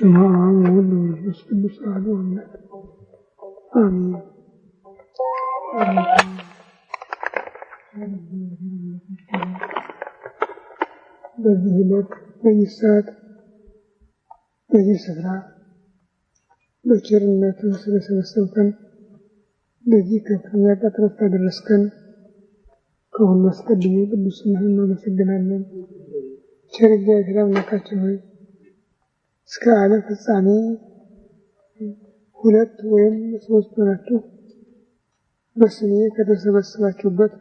በስመ አብ ወወልድ ወመንፈስ ቅዱስ አሐዱ አምላክ አሜን። በዚህ ዕለት በዚህ ሰዓት በዚህ ስፍራ በቸርነትህ ስለሰበሰብከን ለዚህ ከፍተኛ ቀጠሮ ስላደረስከን ከሁሉ አስቀድሞ ቅዱስ ስምህን እናመሰግናለን። ቸር እግዚአብሔር አምላካችን ሆይ እስከ ዓለም ፍጻሜ 2 ወይም 3 ሆናችሁ በስሜ ከተሰበሰባችሁበት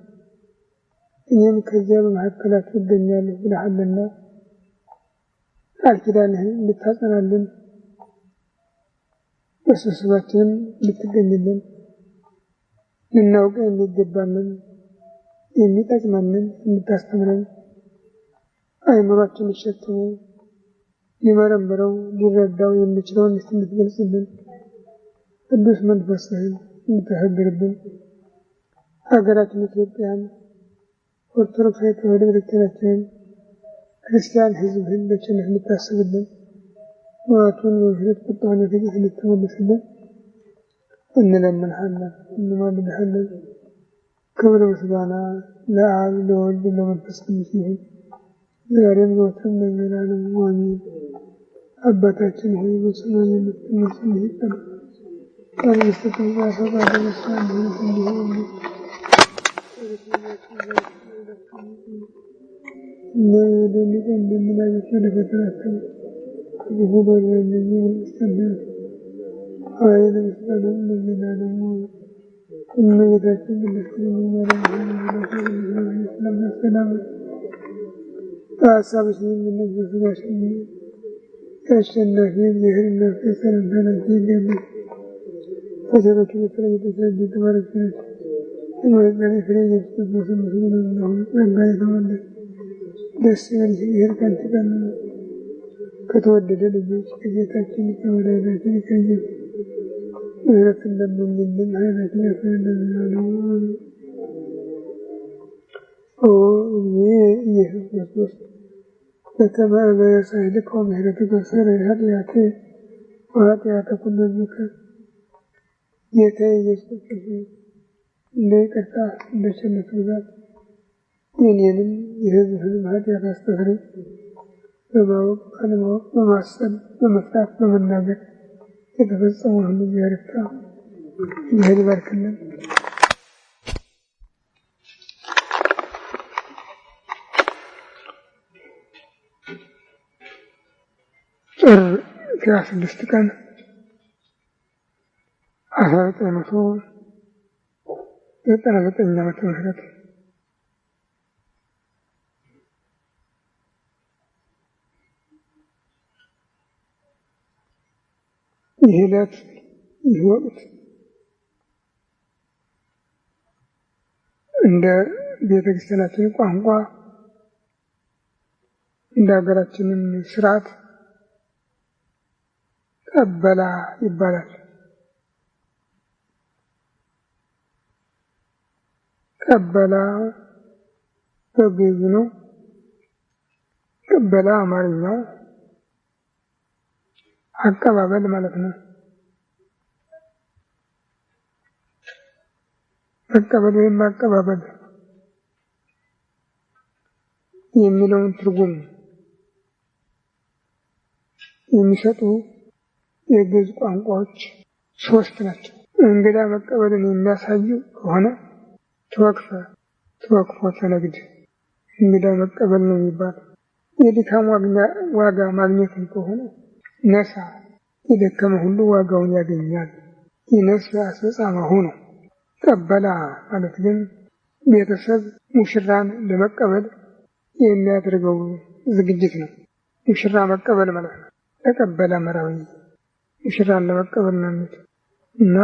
እኔም ከዚያ በመካከላችሁ እገኛለሁ ብለሃልና ቃል ኪዳንህን እንድታጸናልን በስብሰባችንም እንድትገኝልን ልናውቅ የሚገባንን የሚጠቅመንን እንድታስተምረን አእምሯችን ሸክሞ ሊመረምረው ሊረዳው የሚችለውን እንድትገልጽልን ቅዱስ መንፈስህን እንድታሳድርብን ሀገራችን ኢትዮጵያን ኦርቶዶክሳዊ ተዋሕዶ ቤተክርስቲያናችንን ክርስቲያን ሕዝብህን በቸርነት እንድታስብልን መዓቱን በምሕረት ቁጣውን በትዕግስት እንድትመልስልን እንለምንሃለን እንማልድሃለን። ክብር ምስጋና ለአብ ለወልድ ለመንፈስ ቅዱስ ይሁን ዛሬም ዘወትርም ለዘላለሙ አሜን። አባታችን ሆይ በሰማይ የምትኖር ስምህ ይቀደስ፣ መንግሥትህ ትምጣ፣ ፈቃድህ በሰማይ እንደሆነች እንዲሁ በምድር እኛ በደልንህ እንደምናገር ወደ ፈተና አታግባን ከክፉ አድነን እንጂ መንግሥት ያንተ ናት፣ ኃይል ምስጋናም ለዘላለሙ አሜን። እመቤታችን ቅድስት ድንግል ማርያም ስለምናሰላም በሀሳብሽ ድንግል በሥጋሽም የአሸናፊ እግዚአብሔር እናት ሰላምታ ላንቺ ይገባል። ከሴቶች የተለይተሽ አንቺ የተባረክሽ ነሽ፣ የማኅፀንሽ ፍሬ ኢየሱስ ክርስቶስ ምስጉን ነው። ጸጋን የተሞላሽ ደስ ይበልሽ፣ እግዚአብሔር ከአንቺ ጋር ነው። ከተወደደ ልጅሽ ከጌታችን ከመድኃኒታችን ከኢየሱስ ምሕረትን ለምኝልን፣ ኃይላችን ያስረዳን ዘላለሙ አሜን። ኦ እግዚእ ኢየሱስ ክርስቶስ በከመ አበሳይልከ ወምሕረትከ ሠረይ ኃጢአቴ ወኃጢአተ ኩሉ ሕዝብከ። ጌታዬ ኢየሱስ ክርስቶስ እንደ ይቅርታህ እንደ ቸርነትህ ብዛት የእኔንም የሕዝብህንም ኃጢአት አስተስርይ። በማወቅ ባለማወቅ በማሰብ በመስራት በመናገር የተፈጸመውን ሁሉ እግዚአብሔር ይፍታ። እግዚአብሔር ይባርክልን። ጥር 16 ቀን 1999 ዓመተ ምህረት ይህ ዕለት ይህ ወቅት እንደ ቤተክርስቲያናችን ቋንቋ እንደ ሀገራችንም ስርዓት ቀበላ ይባላል። ቀበላ በግዕዝ ነው። ቀበላ አማርኛው አቀባበል ማለት ነው። መቀበል ወይም ማቀባበል የሚለውን ትርጉም የሚሰጡ የግዕዝ ቋንቋዎች 3 ናቸው። እንግዳ መቀበልን የሚያሳዩ ከሆነ ተወክፎተ ነግድ እንግዳ መቀበል ነው የሚባለው። የድካም ዋጋ ማግኘትን ከሆነ ነሳ፣ የደከመ ሁሉ ዋጋውን ያገኛል። ይነሳ አስፈጻመሁ ነው። ቀበላ ማለት ግን ቤተሰብ ሙሽራን ለመቀበል የሚያደርገው ዝግጅት ነው። ሙሽራ መቀበል ማለት ነው። ተቀበለ መራዊ ሙሽራን ለመቀበል ነው እና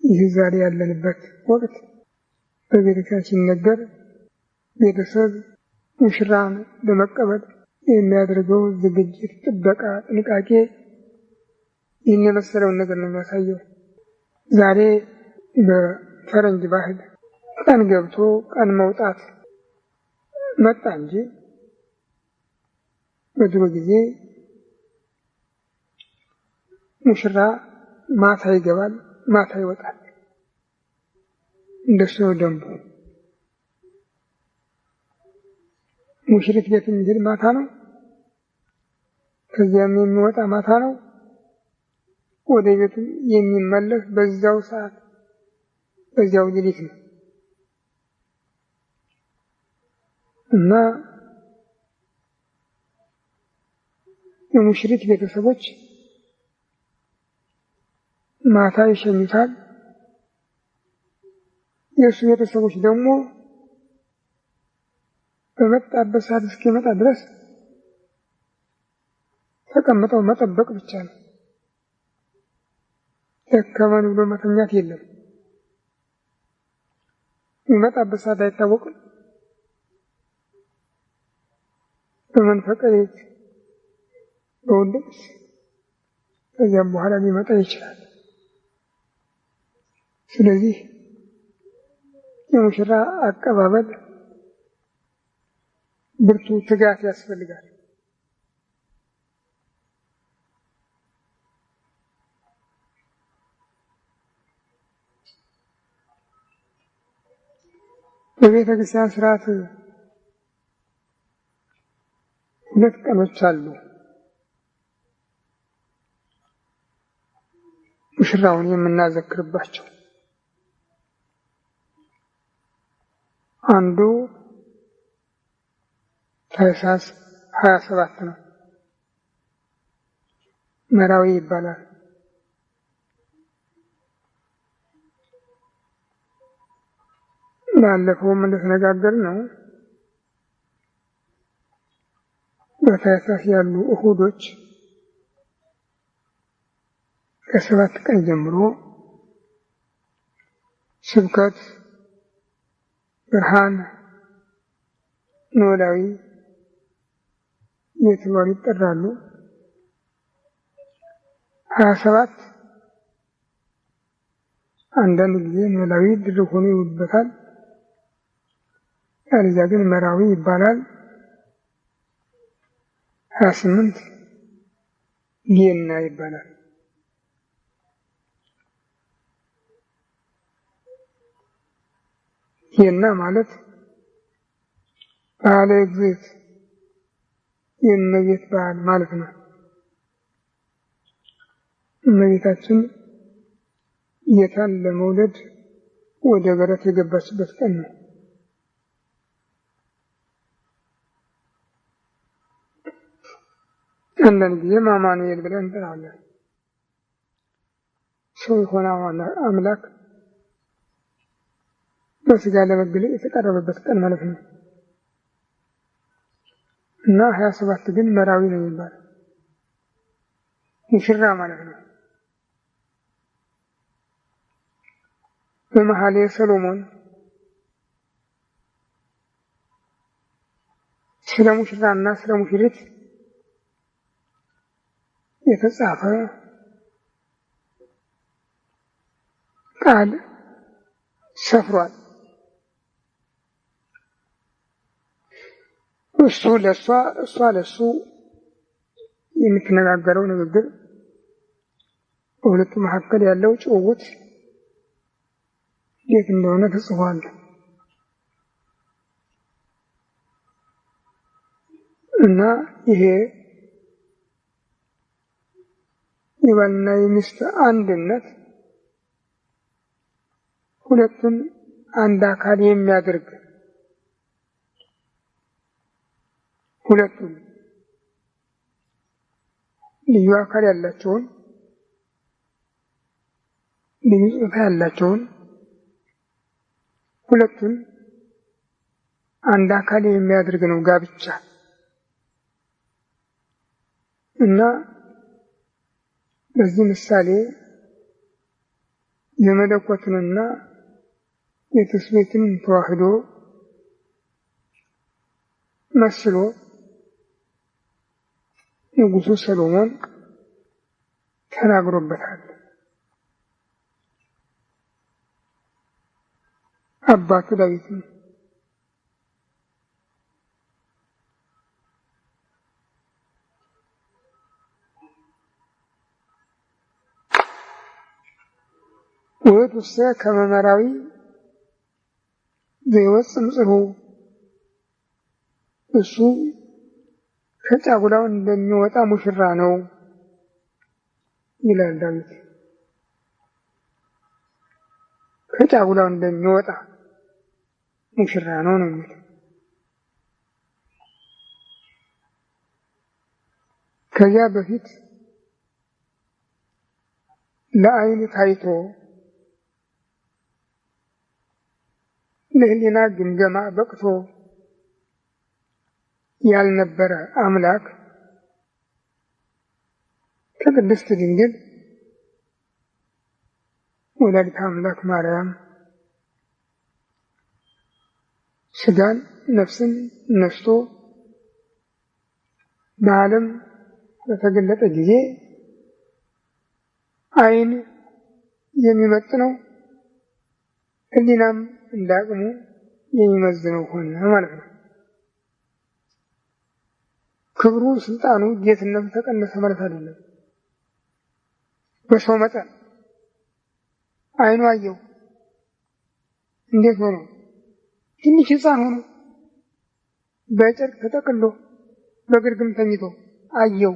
ይህ ዛሬ ያለንበት ወቅት በቤተክርስቲያን ሲነገር ቤተሰብ ሙሽራን ለመቀበል የሚያደርገው ዝግጅት፣ ጥበቃ፣ ጥንቃቄ ይህን የመሰለውን ነገር ነው የሚያሳየው። ዛሬ በፈረንጅ ባህል ቀን ገብቶ ቀን መውጣት መጣ እንጂ በድሮ ጊዜ ሙሽራ ማታ ይገባል፣ ማታ ይወጣል። እንደሱ ነው ደንቡ። ሙሽሪት ቤት የሚሄድ ማታ ነው፣ ከዚያም የሚወጣ ማታ ነው። ወደ ቤቱ የሚመለስ በዛው ሰዓት በዚያው ሌሊት ነው እና የሙሽሪት ቤተሰቦች ማታ ይሸኙታል። የእሱ ቤተሰቦች ደግሞ በመጣበት ሰዓት እስኪመጣ ድረስ ተቀምጠው መጠበቅ ብቻ ነው። ደከመን ብሎ መተኛት የለም። የሚመጣበት ሰዓት አይታወቅም። በመንፈቀ ሌሊት በውልቅት ከዚያም በኋላ ሊመጣ ይችላል። ስለዚህ የሙሽራ አቀባበል ብርቱ ትጋት ያስፈልጋል። በቤተ ክርስቲያን ስርዓት 2 ቀኖች አሉ ሙሽራውን የምናዘክርባቸው። አንዱ ታኅሳስ 27 ነው፣ መራዊ ይባላል። ባለፈውም እንደተነጋገርነው በታኅሳስ ያሉ እሁዶች ከ7 ቀን ጀምሮ ስብከት፣ ብርሃን፣ ኖላዊ እየተባሉ ይጠራሉ። 27 አንዳንድ ጊዜ ኖላዊ ድርብ ሆኖ ይውልበታል። ያለዚያ ግን መራዊ ይባላል። 28 ጌና ይባላል። ጌና ማለት በዓለ እግዝእት የእመቤት በዓል ማለት ነው። እመቤታችን ጌታን ለመውለድ ወደ በረት የገባችበት ቀን ነው። አንዳንድ ጊዜም አማኑኤል ብለን እንጠራለን። ሰው የሆነ አምላክ በስጋ ለመገለጥ የተቀረበበት ቀን ማለት ነው እና 27 ግን መራዊ ነው የሚባለው፣ ሙሽራ ማለት ነው። በመኃልየ ሰሎሞን ስለ ሙሽራና ስለ ሙሽሪት የተጻፈ ቃል ሰፍሯል። እሱ ለእሷ፣ እሷ ለእሱ የምትነጋገረው ንግግር፣ በሁለቱ መካከል ያለው ጭውውት እንዴት እንደሆነ ተጽፏል። እና ይሄ የባልና የሚስት አንድነት ሁለቱን አንድ አካል የሚያደርግ፣ ሁለቱም ልዩ አካል ያላቸውን፣ ልዩ ጾታ ያላቸውን ሁለቱን አንድ አካል የሚያደርግ ነው ጋብቻ እና በዚህ ምሳሌ የመለኮትንና የትስብእትን ተዋህዶ መስሎ ንጉሡ ሰሎሞን ተናግሮበታል። አባቱ ዳዊትም ውእቱሰ ከመ መራዊ ዘይወፅእ እምጽርሁ እሱ ከጫጉላው እንደሚወጣ ሙሽራ ነው ይላል ዳዊት። ከጫጉላው እንደሚወጣ ሙሽራ ነው ነው የሚለው። ከዚያ በፊት ለዓይን ታይቶ ለሕሊና ግምገማ በቅቶ ያልነበረ አምላክ ከቅድስት ድንግል ወላዲተ አምላክ ማርያም ሥጋን ነፍስን ነስቶ በዓለም በተገለጠ ጊዜ ዓይን የሚመጥነው ሕሊናም እንዳቅሙ የሚመዝነው ሆነ ማለት ነው። ክብሩ፣ ስልጣኑ፣ ጌትነቱ ተቀነሰ ማለት አይደለም። በሰው መጠን ዓይኑ አየው። እንዴት ሆኖ? ትንሽ ሕፃን ሆኖ በጨርቅ ተጠቅሎ በግርግም ተኝቶ አየው።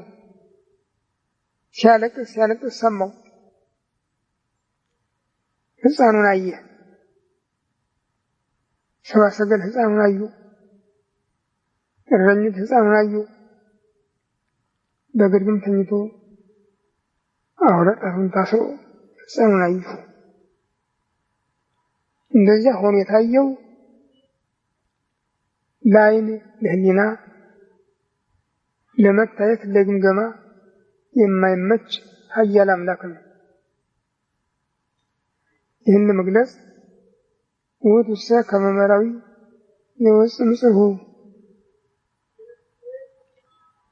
ሲያለቅስ ሰማው። ሕፃኑን አየ። ሰብአ ሰገል ሕፃኑን አዩ። እረኞች ሕፃኑን አዩ። በግርግም ተኝቶ አውራ ጣቱን ታስሮ ሕፃኑን አዩ። እንደዚያ ሆኖ የታየው ለዓይን ለሕሊና ለመታየት ለግምገማ የማይመች ኃያል አምላክ ነው። ይህን ለመግለጽ ውእቱሰ ከመ መራዊ ዘይወፅእ እምጽርሁ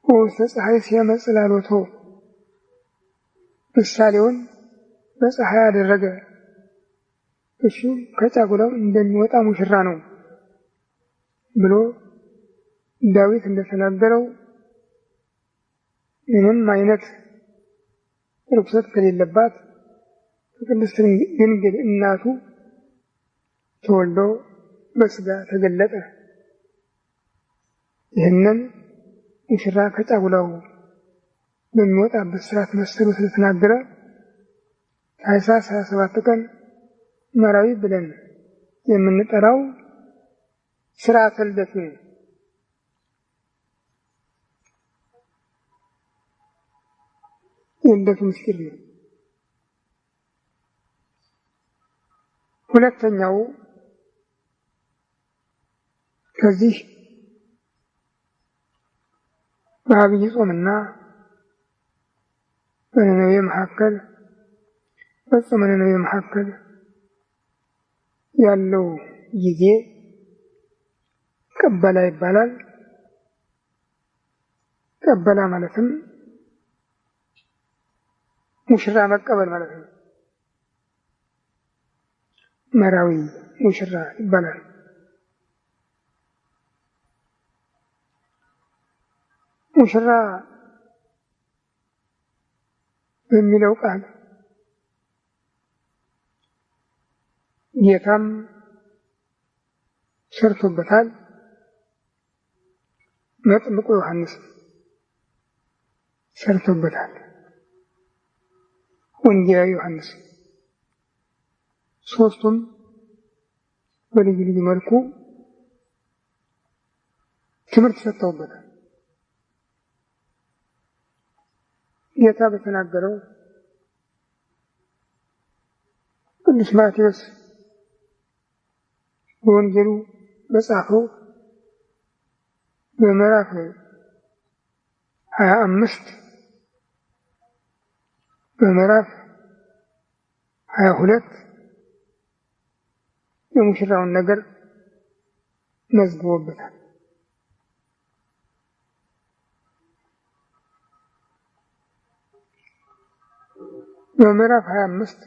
ወውስተ ፀሐይ ሲያመጽእ ጽላሎቶ ምሳሌውን በፀሐይ አደረገ። እሱ ከጫጉላው እንደሚወጣ ሙሽራ ነው ብሎ ዳዊት እንደተናገረው ምንም አይነት ርኩሰት ከሌለባት ከቅድስት ድንግል እናቱ ተወልዶ በሥጋ ተገለጠ። ይህንን ሙሽራ ከጫጉላው በሚወጣበት ሥርዓት መሰሉ ስለተናገረ ታኅሳስ 27 ቀን መራዊ ብለን የምንጠራው ሥርዓተ ልደት ነው። የልደቱ ምስጢር ነው። ሁለተኛው ከዚህ በዐቢይ ጾምና በነነዌ መካከል በጾመ ነነዌ መካከል ያለው ጊዜ ቀበላ ይባላል። ቀበላ ማለትም ሙሽራ መቀበል ማለት ነው። መራዊ ሙሽራ ይባላል። ሙሽራ በሚለው ቃል ጌታም ሰርቶበታል። መጥምቁ ዮሐንስ ሰርቶበታል። ወንጌላዊ ዮሐንስ ሦስቱም በልዩ ልዩ መልኩ ትምህርት ሰጥተውበታል። ጌታ በተናገረው ቅዱስ ማቴዎስ በወንጌሉ በጻፈው በምዕራፍ 25 በምዕራፍ 22 የሙሽራውን ነገር መዝግቦበታል። በምዕራፍ 25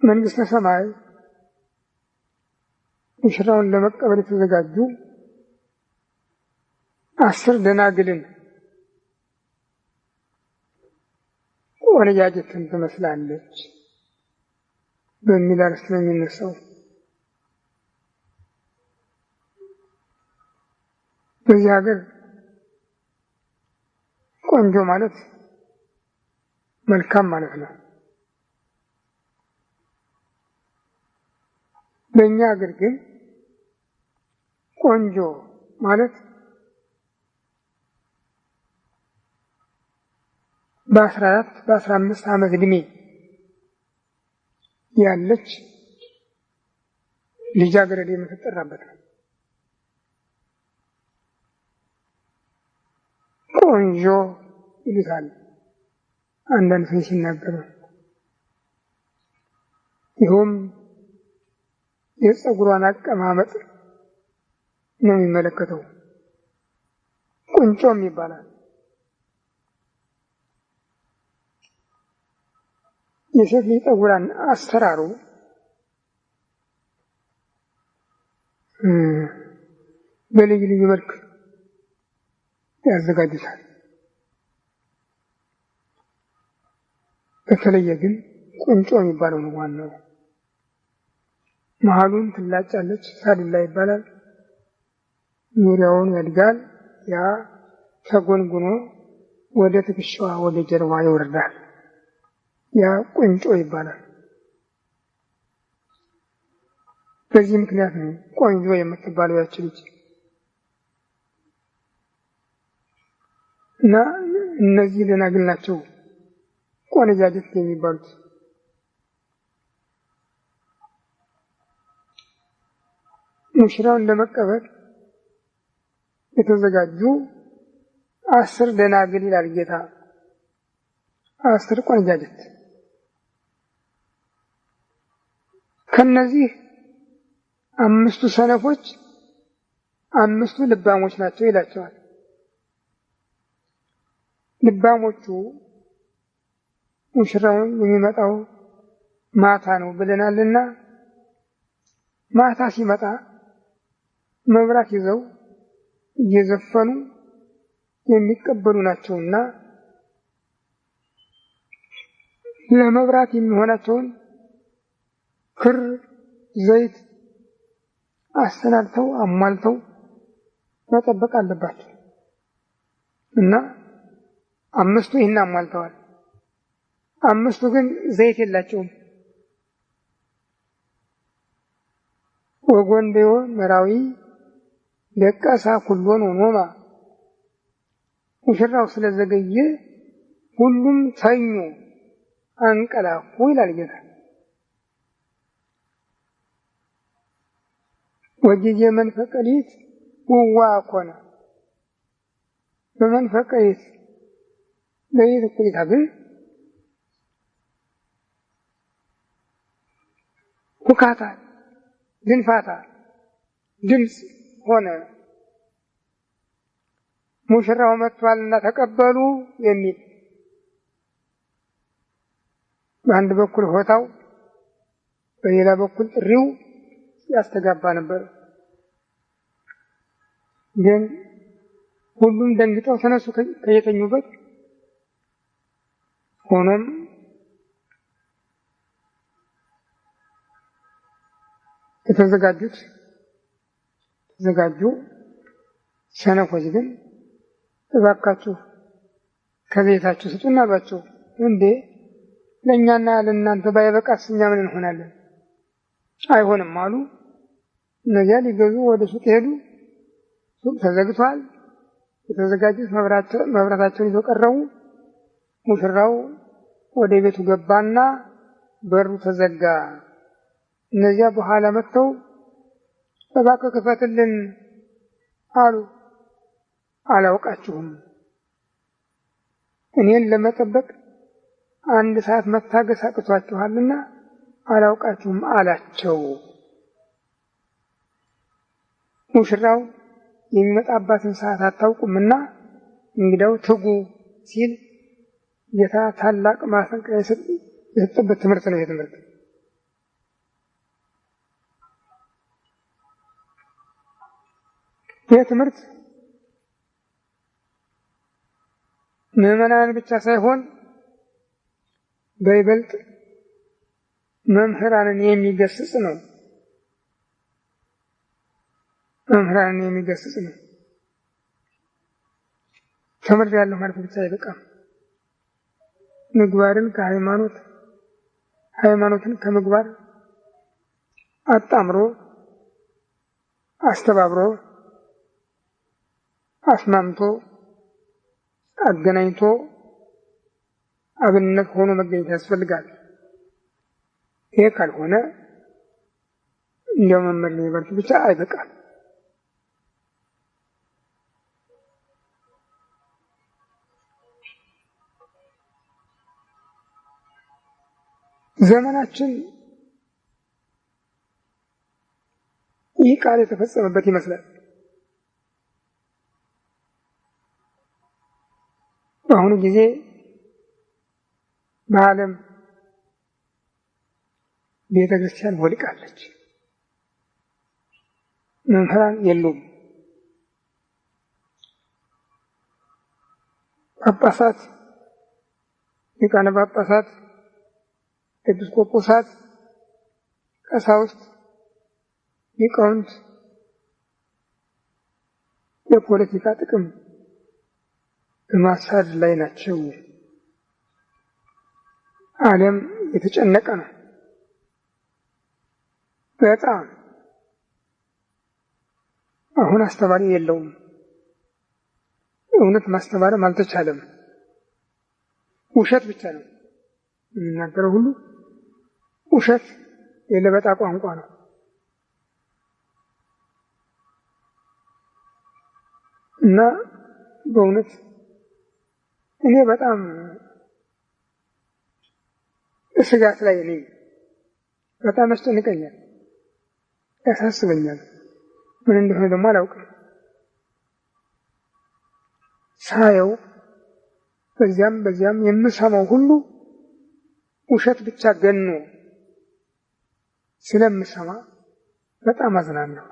መንግሥተ ሰማይ ሙሽራውን ለመቀበል የተዘጋጁ 10 ደናግልን ቆነጃጅትን ትመስላለች በሚል አርዕስት ነው የሚነሳው። በዚህ ሀገር ቆንጆ ማለት መልካም ማለት ነው። በእኛ ሀገር ግን ቆንጆ ማለት በ14 በ15 ዓመት ዕድሜ ያለች ልጃገረድ የምትጠራበት ነው። ቆንጆ ይሉታል አንዳንድ ሰው ሲናገሩ። ይኸውም የፀጉሯን አቀማመጥ ነው የሚመለከተው። ቁንጮም ይባላል። የሴት ልጅ ፀጉሯን አሰራሩ በልዩ ልዩ መልክ ያዘጋጁታል። በተለየ ግን ቁንጮ የሚባለው ነው ዋናው። መሀሉን ትላጫለች፣ ሳዱላ ይባላል። ዙሪያውን ያድጋል። ያ ተጎንጉኖ ወደ ትከሻዋ ወደ ጀርባ ይወርዳል። ያ ቁንጮ ይባላል። በዚህ ምክንያት ነው ቆንጆ የምትባለው ያች ልጅ። እና እነዚህ ደናግል ናቸው ቆነጃጅት የሚባሉት። ሙሽራውን ለመቀበል የተዘጋጁ 10 ደናግል ይላል ጌታ። 10 ቆነጃጅት። ከነዚህ 5ቱ ሰነፎች 5ቱ ልባሞች ናቸው ይላቸዋል። ልባሞቹ ሙሽራው የሚመጣው ማታ ነው ብለናልና ማታ ሲመጣ መብራት ይዘው እየዘፈኑ የሚቀበሉ ናቸውና ለመብራት የሚሆናቸውን ክር፣ ዘይት አሰናድተው አሟልተው መጠበቅ አለባቸው እና 5ቱ ይህን አሟልተዋል። 5ቱ ግን ዘይት የላቸውም። ወጎንደዮ መራዊ ደቀሳ ኩሎን ሆኖማ ሙሽራው ስለዘገየ ሁሉም ተኙ አንቀላፉ ይላል ጌታ። ወጊዜ መንፈቀ ሌሊት ውዋ ኮነ በመንፈቀ ሌሊት ሌሊት እኩሌታ ግን ሁካታ፣ ድንፋታ፣ ድምፅ ሆነ። ሙሽራው መጥቷልና ተቀበሉ የሚል በአንድ በኩል ሆታው በሌላ በኩል ጥሪው ያስተጋባ ነበር። ግን ሁሉም ደንግጠው ተነሱ ከየተኙበት። ሆኖም የተዘጋጁ ሰነፎች ግን እባካችሁ ከቤታችሁ ስጡና አሏቸው። እንዴ ለእኛና ለእናንተ ባይበቃስ እኛ ምን እንሆናለን? አይሆንም አሉ። እነዚያ ሊገዙ ወደ ሱቅ ሄዱ። ሱቅ ተዘግቷል። የተዘጋጁት መብራታቸውን ይዘው ቀረቡ። ሙሽራው ወደ ቤቱ ገባና በሩ ተዘጋ። እነዚያ በኋላ መጥተው እባክህ ክፈትልን አሉ። አላውቃችሁም፣ እኔን ለመጠበቅ 1 ሰዓት መታገስ አቅቷችኋልና አላውቃችሁም አላቸው። ሙሽራው የሚመጣባትን ሰዓት አታውቁምና እንግዲያው ትጉ ሲል ጌታ ታላቅ ማስጠንቀቂያ የሰጠበት ትምህርት ነው። የትምህርት ይህ ትምህርት ምዕመናን ብቻ ሳይሆን በይበልጥ መምህራንን የሚገስጽ ነው። መምህራንን የሚገስጽ ነው። ተምሬያለሁ ማለት ብቻ አይበቃም። ምግባርን ከሃይማኖት፣ ሃይማኖትን ከምግባር አጣምሮ አስተባብሮ አስማምቶ አገናኝቶ አብነት ሆኖ መገኘት ያስፈልጋል። ይሄ ካልሆነ እንዲያው መምህር ነኝ ማለት ብቻ አይበቃም። ዘመናችን ይህ ቃል የተፈጸመበት ይመስላል። በአሁኑ ጊዜ በዓለም ቤተ ክርስቲያን ወድቃለች። መምህራን የሉም። ጳጳሳት፣ ሊቃነ ጳጳሳት፣ ኤጲስቆጶሳት፣ ቀሳውስት፣ ሊቃውንት የፖለቲካ ጥቅም በማሳደድ ላይ ናቸው። ዓለም የተጨነቀ ነው። በጣም አሁን አስተማሪ የለውም። እውነት ማስተማርም አልተቻለም። ውሸት ብቻ ነው የሚናገረው ሁሉ። ውሸት የለበጣ ቋንቋ ነው። እና በእውነት እኔ በጣም ስጋት ላይ ነኝ። በጣም ያስጨንቀኛል፣ ያሳስበኛል። ምን እንደሆነ ደግሞ አላውቅም። ሳየው በዚያም የምሰማው ሁሉ ውሸት ብቻ ገኖ ስለምሰማ በጣም አዝናለሁ።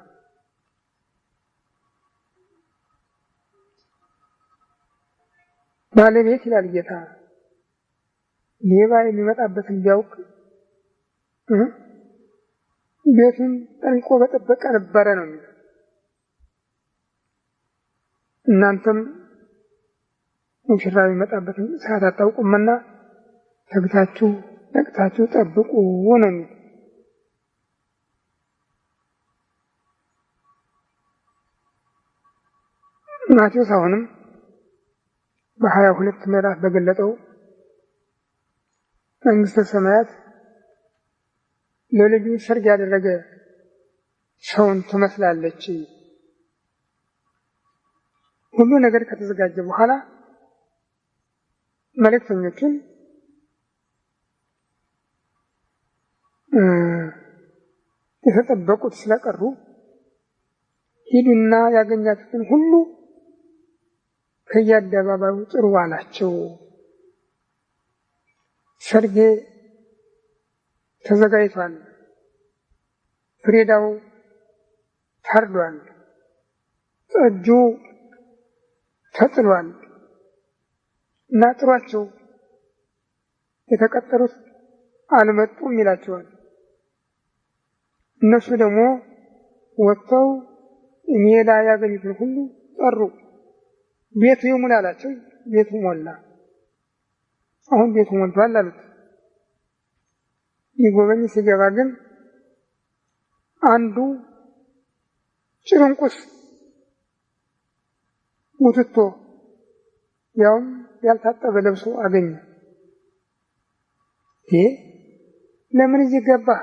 ባለቤት ይላል ጌታ ሌባ የሚመጣበትን ቢያውቅ ቤቱን ጠንቆ በጠበቀ ነበረ ነው የሚለው። እናንተም ሙሽራ የሚመጣበትን ሰዓት አታውቁምና ተግታችሁ ነቅታችሁ ጠብቁ ነው የሚለው። ማቴዎስ አሁንም በ22 ምዕራፍ በገለጠው መንግሥተ ሰማያት ለልጁ ሰርግ ያደረገ ሰውን ትመስላለች። ሁሉ ነገር ከተዘጋጀ በኋላ መልእክተኞችን የተጠበቁት ስለቀሩ ሂዱና ያገኛችሁትን ሁሉ ከየአደባባዩ ጥሩ አላቸው። ሰርጌ ተዘጋጅቷል፣ ፍሪዳው ታርዷል፣ ጠጁ ተጥሏል እና ጥሯቸው፣ የተቀጠሩት አልመጡም ይላቸዋል። እነሱ ደግሞ ወጥተው ሜዳ ያገኙትን ሁሉ ጠሩ። ቤቱ ይሙላ አላቸው። ቤቱ ሞላ። አሁን ቤቱ ሞልቷል አሉት። ይጎበኝ ሲገባ ግን አንዱ ጭርንቁስ ሙትቶ ያውም ያልታጠበ ለብሶ አገኘ። ይሄ ለምን እዚህ ገባህ?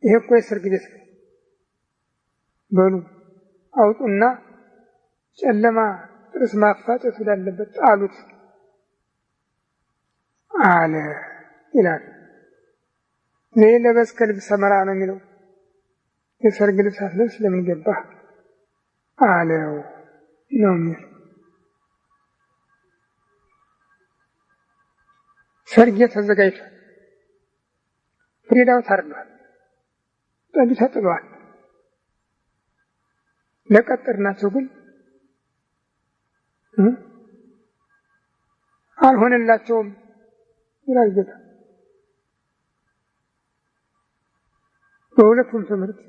ይሄ እኮ የሰርግ ቤት ነው። በሉ አውጡና ጨለማ ጥርስ ማፋጨት ወዳለበት ጣሉት አለ ይላል። ዘይለበስ ከልብሰ መርዓ ነው የሚለው። የሰርግ ልብስ አትለብስ ለምን ገባህ አለው ነው የሚለው። ሰርጌ ተዘጋጅቷል። ፍሪዳው ታርዷል። ጠጁ ተጥሏል። ለቀጠርናቸው ግን አልሆነላቸውም። ይላል ጌታ። በሁለቱም ትምህርት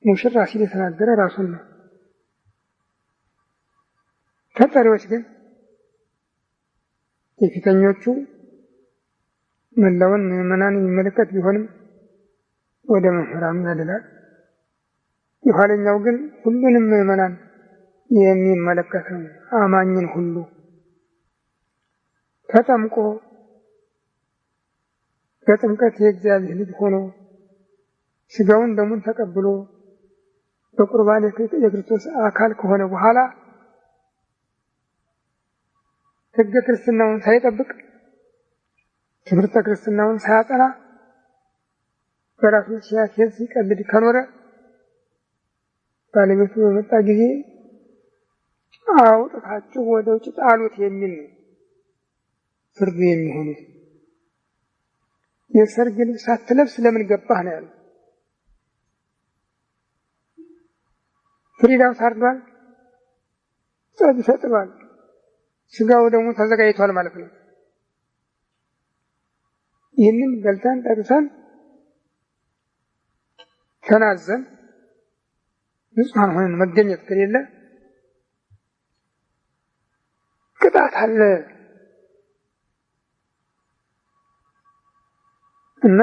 ሙሽራ ሲል የተናገረ ራሱን ነው። ተጠሪዎች ግን የፊተኞቹ መላውን ምዕመናን የሚመለከት ቢሆንም ወደ መምህራኑ ያደላል። የኋለኛው ግን ሁሉንም ምዕመናን የሚመለከት ነው። አማኝን ሁሉ ተጠምቆ በጥምቀት የእግዚአብሔር ልጅ ሆኖ ሥጋውን ደሙን ተቀብሎ በቁርባን የክርስቶስ አካል ከሆነ በኋላ ሕገ ክርስትናውን ሳይጠብቅ ትምህርተ ክርስትናውን ሳያጠና በራሱ ሲያስይዝ ሲቀልድ ከኖረ ባለቤቱ በመጣ ጊዜ አውጥታችሁ ወደ ውጭ ጣሉት የሚል ነው ፍርዱ የሚሆነው። የሰርግ ልብስ ሳትለብስ ለምን ገባህ ነው ያለው። ፍሪዳው ታርዷል፣ ጸብ ተጥሏል፣ ሥጋው ደግሞ ተዘጋጅቷል ማለት ነው። ይህንን ገልጠን ጠቅሰን ተናዘን ንጹሐን ሆነን መገኘት ከሌለ ቅጣት አለ እና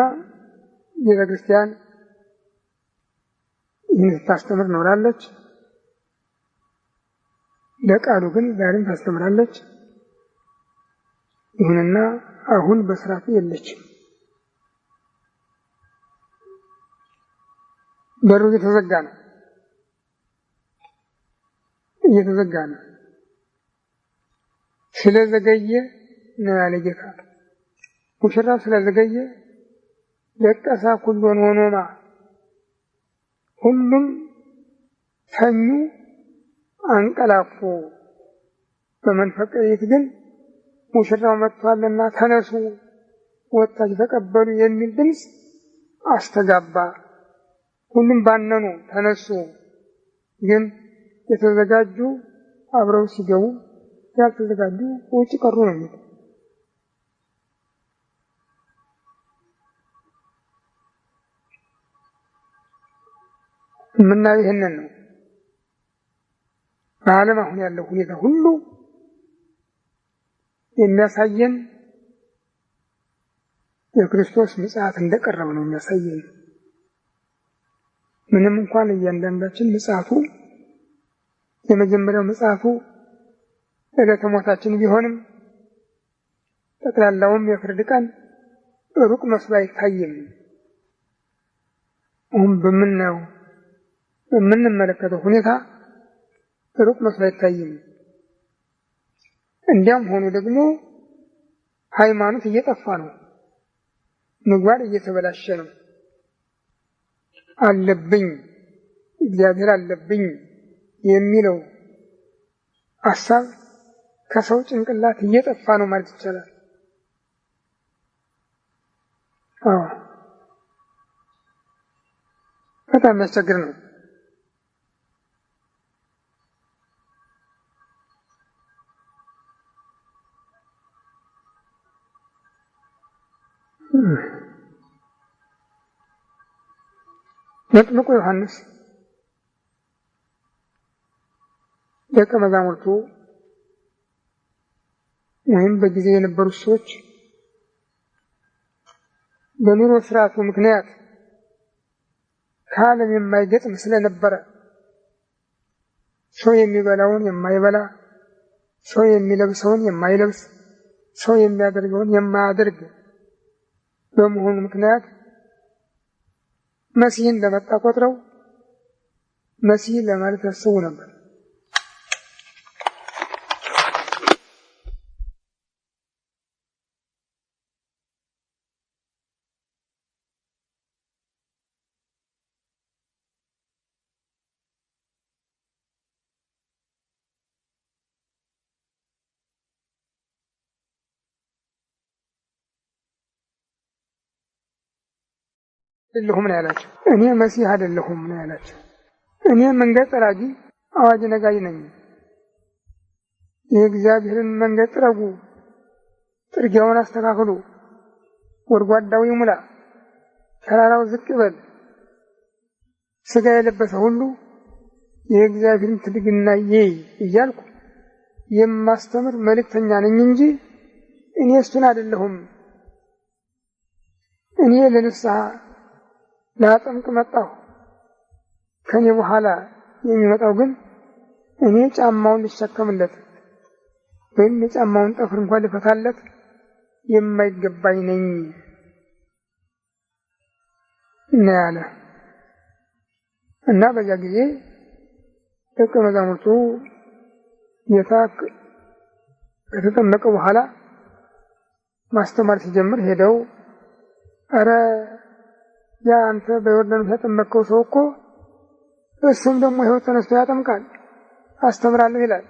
ቤተ ክርስቲያን ይህን ስታስተምር ኖራለች። ለቃሉ ግን ዛሬም ታስተምራለች። ይሁንና አሁን በስርዓቱ የለችም። በሩ እየተዘጋ ነው። ስለዘገየ ነው ያለ ጌታ። ሙሽራው ስለዘገየ ደቀሳ ኩሎን ሆኖማ ሁሉም ተኙ አንቀላፉ። በመንፈቀ ሌሊት ግን ሙሽራው መጥቷልና ተነሱ ወጥታችሁ ተቀበሉ የሚል ድምፅ አስተጋባ። ሁሉም ባነኑ ተነሱ። ግን የተዘጋጁ አብረው ሲገቡ ያልተዘጋጁ ውጭ ቀሩ ነው የሚለው። የምናየው ይህንን ነው። በዓለም አሁን ያለው ሁኔታ ሁሉ የሚያሳየን የክርስቶስ ምጽአት እንደቀረበ ነው የሚያሳየን። ምንም እንኳን እያንዳንዳችን ምጽአቱ የመጀመሪያው ምጽአቱ ዕለተ ሞታችን ቢሆንም ጠቅላላውም የፍርድ ቀን ሩቅ መስሎ አይታይም። አሁን በምንመለከተው ሁኔታ ሩቅ መስሎ አይታይም። እንዲያም ሆኖ ደግሞ ሃይማኖት እየጠፋ ነው፣ ምግባር እየተበላሸ ነው። አለብኝ እግዚአብሔር አለብኝ የሚለው ሐሳብ ከሰው ጭንቅላት እየጠፋ ነው ማለት ይቻላል። በጣም የሚያስቸግር ነው። መጥምቁ ዮሐንስ ደቀ መዛሙርቱ ወይም በጊዜ የነበሩት ሰዎች በኑሮ ስርዓቱ ምክንያት ከዓለም የማይገጥም ስለነበረ ሰው የሚበላውን የማይበላ፣ ሰው የሚለብሰውን የማይለብስ፣ ሰው የሚያደርገውን የማያደርግ በመሆኑ ምክንያት መሲህን ለመጣ ቆጥረው መሲህ ለማለት ያስቡ ነበር። አይደለሁም ነው ያላቸው። እኔ መሲህ አይደለሁም ነው ያላቸው። እኔ መንገድ ጠራጊ አዋጅ ነጋሪ ነኝ። የእግዚአብሔርን መንገድ ጥረጉ ጥርጊያውን አስተካክሉ፣ ጎድጓዳው ይሙላ፣ ተራራው ዝቅ ይበል፣ ሥጋ የለበሰ ሁሉ የእግዚአብሔርን ትድግና ይይ እያልኩ የማስተምር መልእክተኛ ነኝ እንጂ እኔ እሱን አይደለሁም። እኔ ለንስሐ ላጠምቅ መጣሁ። ከኔ በኋላ የሚመጣው ግን እኔ ጫማውን ልሸከምለት ወይም የጫማውን ጠፍር እንኳን ልፈታለት የማይገባኝ ነኝ እና ያለ እና በዚያ ጊዜ ደቀ መዛሙርቱ ጌታ ከተጠመቀ በኋላ ማስተማር ሲጀምር ሄደው አረ ያ አንተ በዮርዳኖስ ያጠመቅከው ሰው እኮ እሱም ደግሞ ይኸው ተነስቶ ያጠምቃል አስተምራለሁ ይላል፣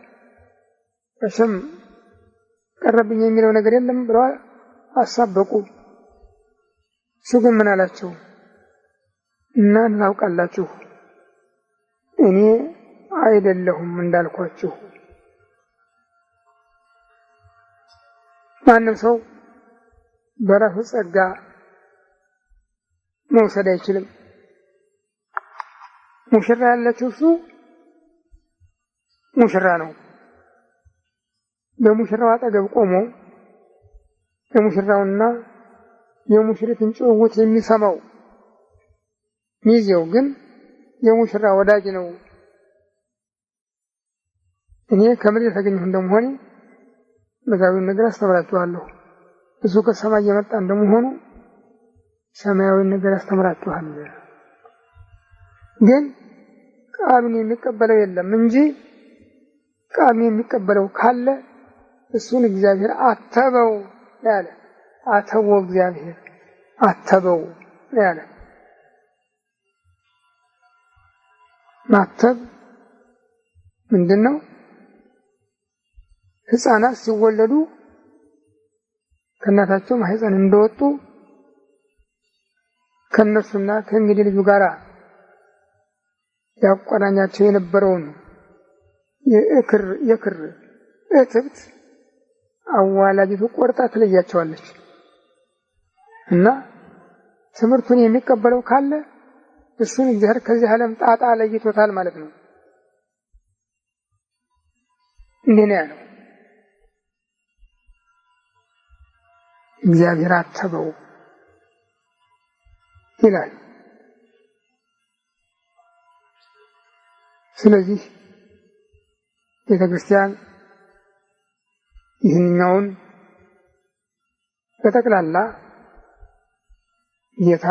እሱም ቀረብኝ የሚለው ነገር የለም ብለው አሳበቁ። እሱ ግን ምን አላቸው? እናንተ ታውቃላችሁ እኔ አይደለሁም እንዳልኳችሁ። ማንም ሰው በራሱ ጸጋ መውሰድ አይችልም። ሙሽራ ያለችው እሱ ሙሽራ ነው። በሙሽራው አጠገብ ቆሞ የሙሽራውና የሙሽሪትን ጭውውት የሚሰማው ሚዜው ግን የሙሽራ ወዳጅ ነው። እኔ ከምድር የተገኘሁ እንደመሆኔ ምድራዊውን ነገር አስተምራችኋለሁ፣ እሱ ከሰማይ የመጣ እንደመሆኑ ሰማያዊውን ነገር አስተምራችኋለሁ። ግን ቃሉን የሚቀበለው የለም እንጂ ቃሉን የሚቀበለው ካለ እሱን እግዚአብሔር አተበው ያለ። አተበው እግዚአብሔር አተበው ያለ። ማተብ ምንድነው? ሕፃናት ሲወለዱ ከእናታቸው ማህፀን እንደወጡ ከነሱና ከእንግዲህ ልጁ ጋር ያቆራኛቸው የነበረውን የክር እትብት አዋላጅቱ ቆርጣ ትለያቸዋለች እና ትምህርቱን የሚቀበለው ካለ እሱን እግዚአብሔር ከዚህ ዓለም ጣጣ ለይቶታል ማለት ነው። እንዲህ ነው ያለው። እግዚአብሔር አተበው ይላል። ስለዚህ ቤተ ክርስቲያን ይህኛውን በጠቅላላ ጌታ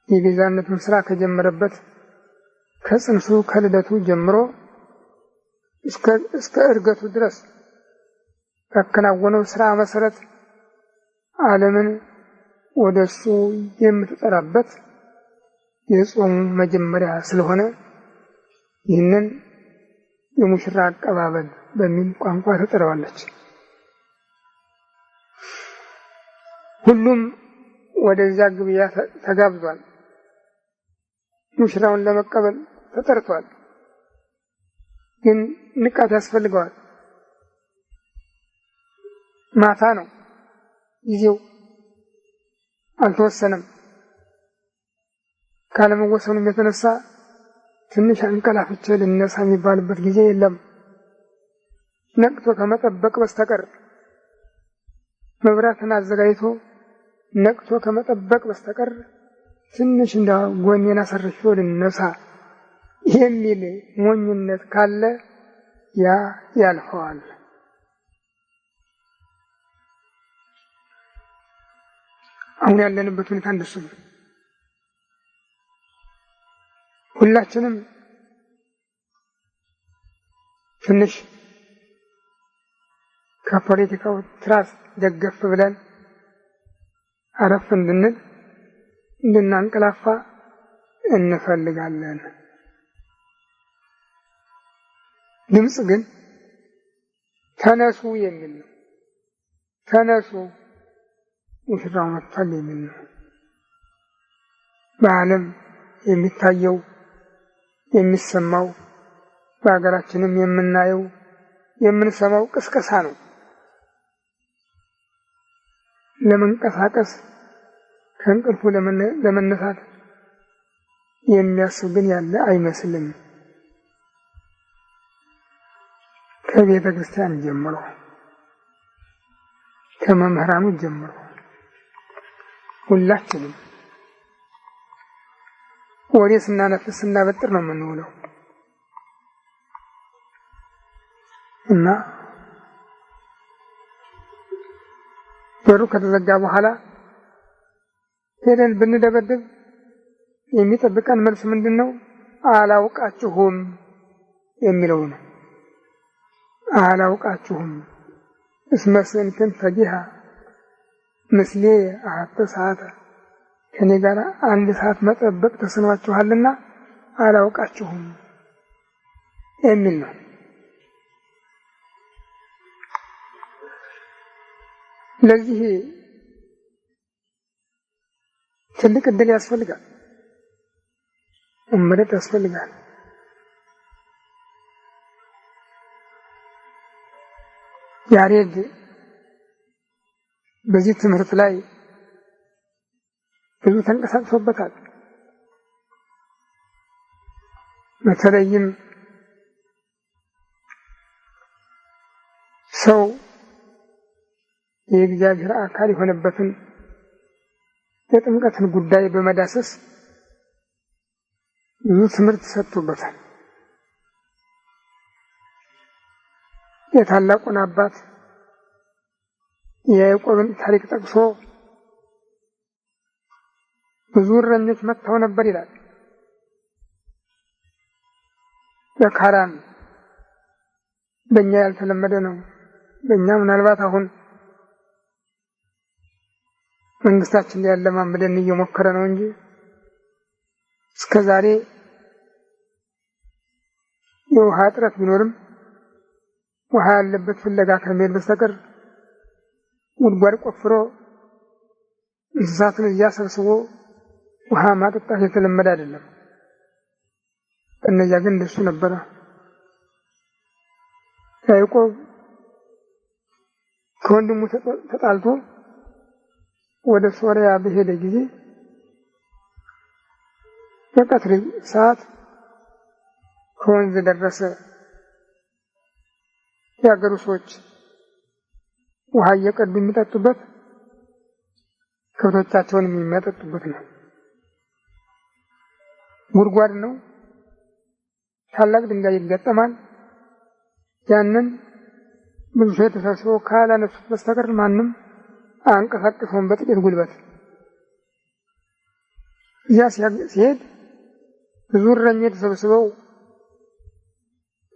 የቤዛነቱን ስራ ከጀመረበት ከጽንሱ ከልደቱ ጀምሮ እስከ እርገቱ ድረስ ያከናወነው ስራ መሰረት ዓለምን ወደሱ የምትጠራበት የጾሙ መጀመሪያ ስለሆነ ይህንን የሙሽራ አቀባበል በሚል ቋንቋ ተጠራዋለች። ሁሉም ወደዚያ ግብዣ ተጋብዟል። ሙሽራውን ለመቀበል ተጠርቷል። ግን ንቃት ያስፈልገዋል። ማታ ነው፣ ጊዜው አልተወሰነም። ካለመወሰኑም የተነሳ ትንሽ አንቀላፍቼ ልነሳ የሚባልበት ጊዜ የለም። ነቅቶ ከመጠበቅ በስተቀር መብራትን አዘጋጅቶ ነቅቶ ከመጠበቅ በስተቀር ትንሽ እንደ ጎኔን አሰርቼ ልነሳ የሚል ሞኝነት ካለ ያ ያልፈዋል። አሁን ያለንበት ሁኔታ እንደሱ ነው። ሁላችንም ትንሽ ከፖለቲካው ትራስ ደገፍ ብለን አረፍ እንድንል እንድናንቀላፋ እንፈልጋለን። ድምፅ ግን ተነሱ የሚል ነው። ተነሱ ሙሽራው መጥቷል የሚል ነው። በዓለም የሚታየው የሚሰማው በሀገራችንም የምናየው የምንሰማው ቅስቀሳ ነው። ለመንቀሳቀስ ከእንቅልፉ ለመነሳት የሚያስብ ግን ያለ አይመስልም። ከቤተ ክርስቲያን ጀምሮ ከመምህራኑ ጀምሮ ሁላችንም ወሬ ስናነፍስ ስናበጥር ነው የምንውለው እና በሩ ከተዘጋ በኋላ ሄደን ብንደበድብ የሚጠብቀን መልስ ምንድነው? አላውቃችሁም የሚለው ነው። አላውቃችሁም እስመ ስእንክን ፈጊሃ ምስሌ አሐተ ሰዓተ ከኔ ጋር 1 ሰዓት መጠበቅ ተስኗችኋልና አላውቃችሁም የሚል ነው። ለዚህ ትልቅ ዕድል ያስፈልጋል፣ እምነት ያስፈልጋል። ያሬድ በዚህ ትምህርት ላይ ብዙ ተንቀሳቅሶበታል። በተለይም ሰው የእግዚአብሔር አካል የሆነበትን የጥምቀትን ጉዳይ በመዳሰስ ብዙ ትምህርት ሰጥቶበታል። የታላቁን አባት የያዕቆብን ታሪክ ጠቅሶ ብዙ እረኞች መጥተው ነበር ይላል። በካራን በእኛ ያልተለመደ ነው። በእኛ ምናልባት አሁን መንግስታችን ሊያለማምደን እየሞከረ ነው እንጂ እስከዛሬ የውሃ እጥረት ቢኖርም ውሃ ያለበት ፍለጋ ከመሄድ በስተቀር ጉድጓድ ቆፍሮ እንስሳትን እያሰብስቦ ውሃ ማጠጣት የተለመደ አይደለም። እነዚያ ግን እንደሱ ነበረ። ያዕቆብ ከወንድሙ ተጣልቶ ወደ ሶርያ በሄደ ጊዜ በቀትር ሰዓት ከወንዝ ደረሰ። የአገሩ ሰዎች ውሃ እየቀዱ የሚጠጡበት ከብቶቻቸውን የሚያጠጡበት ነው። ጉድጓድ ነው። ታላቅ ድንጋይ ይገጠማል። ያንን ብዙ ሰው ተሰብስበው ካላነሱት በስተቀር ማንም አንቀሳቅሰውም በጥቂት ጉልበት። እዚያ ሲሄድ ብዙ እረኞች ተሰብስበው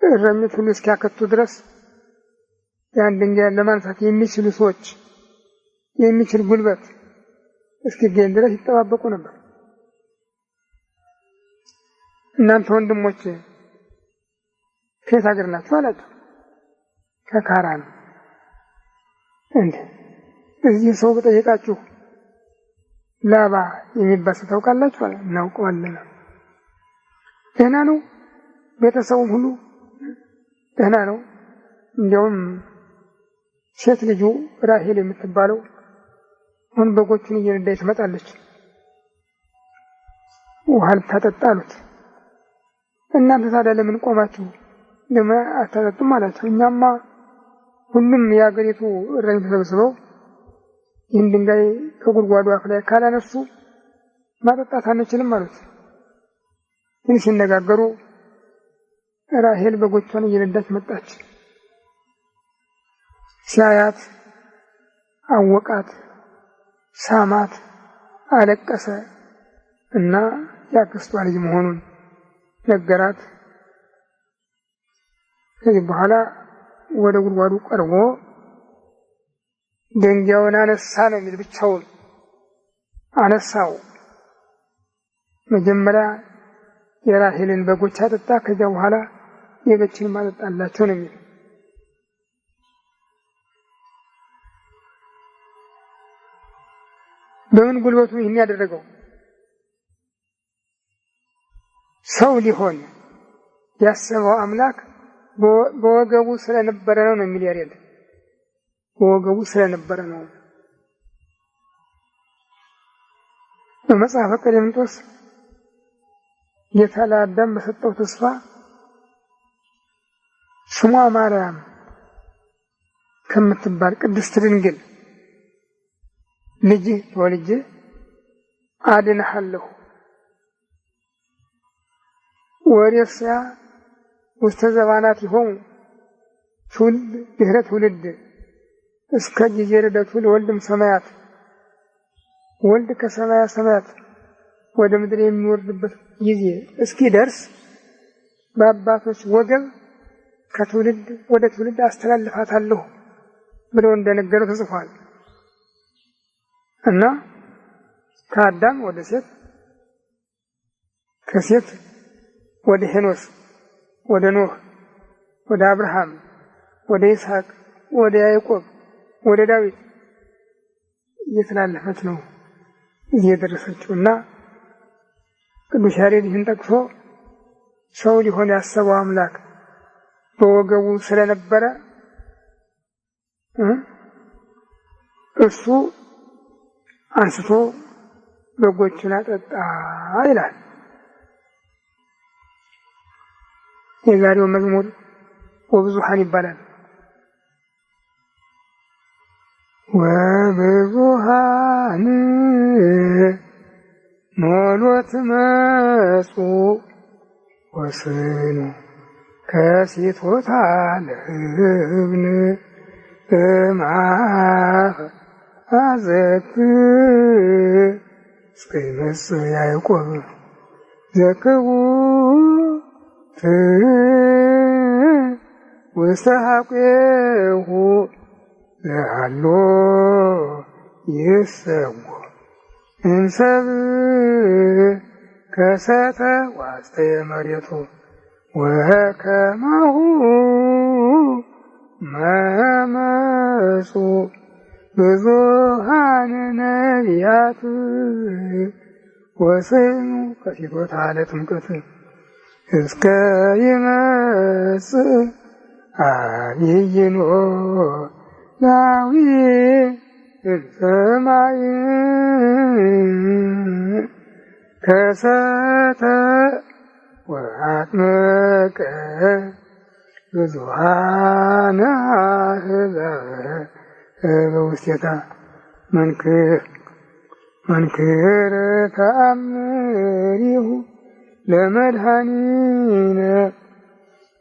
እረኞች ሁሉ እስኪያከቱ ድረስ ያን ድንጋይ ለማንሳት የሚችሉ ሰዎች የሚችል ጉልበት እስኪገኝ ድረስ ይጠባበቁ ነበር። እናንተ ወንድሞች ከየት ሀገር ናችሁ አላቸው። ከካራን። እንዴ እዚህ ሰው በጠየቃችሁ ላባ የሚባል ሰው ታውቃላችሁ? እናውቀዋለን። ደህና ነው? ቤተሰቡም ሁሉ ደህና ነው? እንዲያውም ሴት ልጁ ራሄል የምትባለው አሁን በጎቹን እየነዳች ትመጣለች፣ ውሃ ልታጠጣ አሉት። እናንተ ታዲያ ለምን ቆማችሁ ለምን አታጠጡም አላቸው። እኛማ ሁሉም የአገሪቱ እረኞች ተሰብስበው ይህን ድንጋይ ከጉድጓዱ አፍ ላይ ካላነሱ ማጠጣት አንችልም አሉት። ግን ሲነጋገሩ ራሄል በጎቿን እየነዳች መጣች። ሲያያት አወቃት፣ ሳማት፣ አለቀሰ እና ያክስቷ ልጅ መሆኑን ነገራት። ከዚህ በኋላ ወደ ጉድጓዱ ቀርቦ ድንጋዩን አነሳ ነው የሚል፣ ብቻውን አነሳው። መጀመሪያ የራሄልን በጎች አጠጣ፣ ከዚያ በኋላ የበችን ማጠጣላቸው ነው የሚል። በምን ጉልበቱ ይህን ያደረገው? ሰው ሊሆን ያሰበው አምላክ በወገቡ ስለነበረ ነው የሚል ያሬድ። በወገቡ ስለነበረ ነው። በመጽሐፈ ቀሌምንጦስ ጌታ ለአዳም በሰጠው ተስፋ ስሟ ማርያም ከምትባል ቅድስት ድንግል ልጅ ወልጄ አድንሃለሁ ወሬስያ ውስተ ዘባናት ይሆን ትውልድ ድህረ ትውልድ እስከ ጊዜ ልደቱ ለወልድም ሰማያት ወልድ ከሰማያ ሰማያት ወደ ምድር የሚወርድበት ጊዜ እስኪደርስ በአባቶች ወገብ ከትውልድ ወደ ትውልድ አስተላልፋታለሁ ብሎ እንደነገረው ተጽፏል። እና ከአዳም ወደ ሴት ከሴት ወደ ሄኖስ ወደ ኖህ ወደ አብርሃም ወደ ይስሐቅ ወደ ያዕቆብ ወደ ዳዊት እየተላለፈች ነው እዚህ የደረሰችውና ቅዱስ ያሬድ ይህን ጠቅሶ ሰው ሊሆን ያሰበው አምላክ በወገቡ ስለነበረ እሱ አንስቶ በጎቹን አጠጣ ይላል። የዛሬው መዝሙር ወብዙሃን ይባላል። ወብዙሃን ሞሎት መጹ ወስኑ ከሴቶታ ለህብን እምአፈ አዘት እስከ ይመጽእ ያዕቆብ ዘክቡት ውስተ ሐቄሁ ዘሃሎ ይሰዎ እንሰብእ ከሰተ ዋስተየ መሬቱ ወከማሁ መመጹ ብዙሃን ነቢያት ወስኑ ከሴቶታ ለጥምቀት እስከ ይመጽእ አብይኖ ዳዊት ሰማይ ከሰተ ወአጥመቀ ብዙሃነ አሕዛብ በውስቴታ መንክር ተአምሪሁ ለመድኃኒነ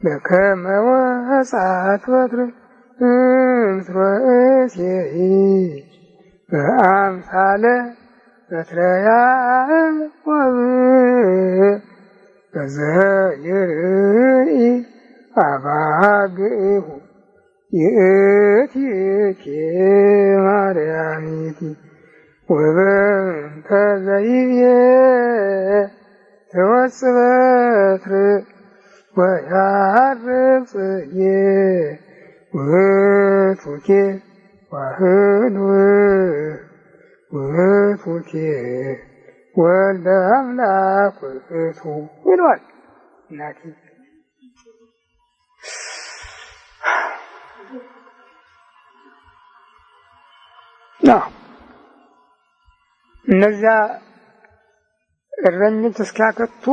በከመ ወጻት በትር እምስሮ እሴይ በአምሳለ በትረ ያዕቆብ በዘይርኢ አባግዒሁ ይእቲኬ ማርያሚቲ ወበእንተ ዘይቤ ተወጽእ በትር ወያርብ ጽጌ ውእቱኬ ዋህድ ውእቱኬ ወልደ አምላክ ውእቱ ይሏል። እናቴ እነዚያ እረኞች እስኪያከቱ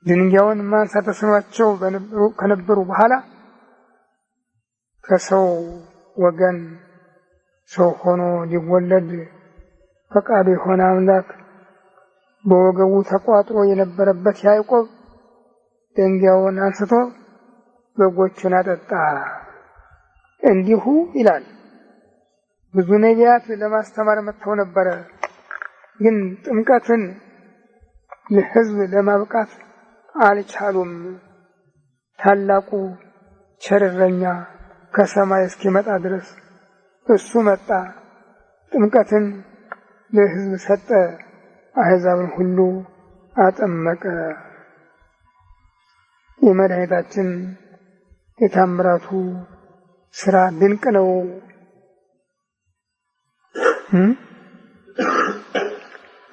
ድንጋዩን ማንሳት ተስኗቸው ከነበሩ በኋላ ከሰው ወገን ሰው ሆኖ ሊወለድ ፈቃዱ የሆነ አምላክ በወገቡ ተቋጥሮ የነበረበት ያዕቆብ ድንጋዩን አንስቶ በጎቹን አጠጣ። እንዲሁ ይላል። ብዙ ነቢያት ለማስተማር መጥተው ነበረ፣ ግን ጥምቀትን ለሕዝብ ለማብቃት አልቻሉም። ታላቁ ቸርረኛ ከሰማይ እስኪመጣ ድረስ እሱ መጣ፣ ጥምቀትን ለሕዝብ ሰጠ፣ አሕዛብን ሁሉ አጠመቀ። የመድኃኒታችን የታምራቱ ስራ ድንቅ ነው።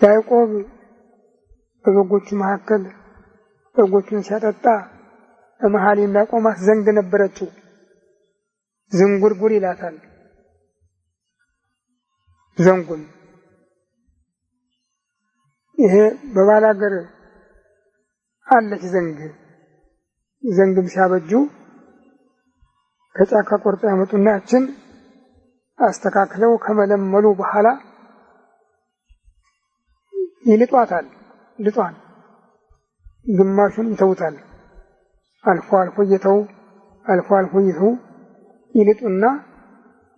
ያዕቆብ በበጎቹ መካከል በጎቹን ሲያጠጣ በመሃል የሚያቆማት ዘንግ ነበረችው። ዝንጉርጉር ይላታል። ዘንጉን ይሄ በባላገር አለች ዘንግም ሲያበጁ ከጫካ ቆርጦ ያመጡና ያችን አስተካክለው ከመለመሉ በኋላ ይልጧታል። ልጧን ግማሹን ይተውታል። አልፎ አልፎ እየተው ይልጡና